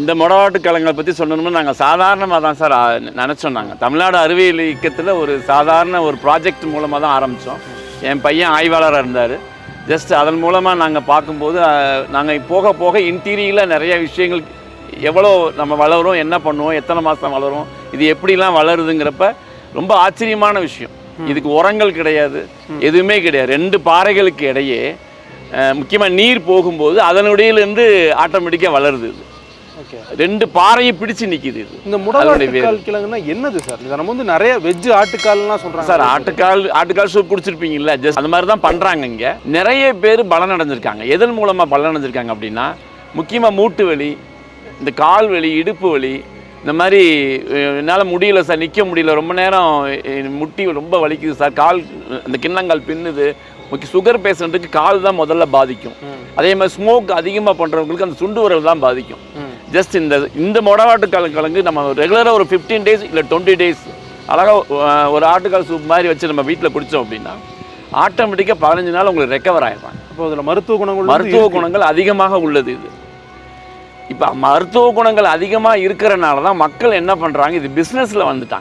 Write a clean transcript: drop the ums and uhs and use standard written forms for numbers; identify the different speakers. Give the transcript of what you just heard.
Speaker 1: இந்த மொடவாட்டு கலங்களை பற்றி சொல்லணும்னா நாங்கள் சாதாரணமாக தான் சார் நினச்சோம். நாங்கள் தமிழ்நாடு அறிவியல் இயக்கத்தில் ஒரு சாதாரண ஒரு ப்ராஜெக்ட் மூலமாக தான் ஆரம்பித்தோம். என் பையன் ஆய்வாளராக இருந்தார். ஜஸ்ட் அதன் மூலமாக நாங்கள் பார்க்கும்போது நாங்கள் போக போக இன்டீரியரில் நிறைய விஷயங்கள் எவ்வளோ நம்ம வளரும், என்ன பண்ணுவோம், எத்தனை மாதம் வளரும், இது எப்படிலாம் வளருதுங்கிறப்ப ரொம்ப ஆச்சரியமான விஷயம். இதுக்கு உரங்கள் கிடையாது, எதுவுமே கிடையாது. 2 பாறைகளுக்கு இடையே முக்கியமாக நீர் போகும்போது அதனுடையிலேருந்து ஆட்டோமேட்டிக்காக வளருது. இது 2 பாறையை பிடிச்சு நிற்கிது. இது
Speaker 2: இந்த முடவாட்டுக்கால் கிழங்குன்னா என்னது சார்? இதை நம்ம நிறைய வெஜ் ஆட்டுக்கால்லாம் சொல்கிறாங்க
Speaker 1: சார். ஆட்டுக்கால் சூப் குடிச்சிருப்பீங்கல்ல, ஜஸ்ட் அந்த மாதிரி தான் பண்ணுறாங்க. இங்கே நிறைய பேர் பலன் அடைஞ்சிருக்காங்க. எதன் மூலமாக பலன் அடைஞ்சிருக்காங்க அப்படின்னா, முக்கியமாக மூட்டு வலி, இந்த கால் வலி, இடுப்பு வலி, இந்த மாதிரி என்னால் முடியல சார், நிற்க முடியல, ரொம்ப நேரம் முட்டி ரொம்ப வலிக்குது சார், கால் இந்த கிண்ணங்கால் பின்னுது. சுகர் பேஷண்ட்டுக்கு கால் தான் முதல்ல பாதிக்கும். அதே மாதிரி ஸ்மோக் அதிகமாக பண்ணுறவங்களுக்கு அந்த சுண்டு விரல் தான் பாதிக்கும். ஜஸ்ட் இந்த மொடவாட்டு கிழங்கு நம்ம ரெகுலராக ஒரு 15 days இல்லை 20 days அழகாக ஒரு ஆட்டுக்கால் சூப் மாதிரி வச்சு நம்ம வீட்டில் குடித்தோம் அப்படின்னா ஆட்டோமேட்டிக்காக 15 நாள் உங்களுக்கு ரெக்கவர் ஆகிடுவாங்க.
Speaker 2: இப்போ இதில் மருத்துவ
Speaker 1: குணங்கள் அதிகமாக உள்ளது. இது இப்போ மருத்துவ குணங்கள் அதிகமாக இருக்கிறனால தான் மக்கள் என்ன பண்ணுறாங்க, இது பிஸ்னஸில் வந்துட்டாங்க.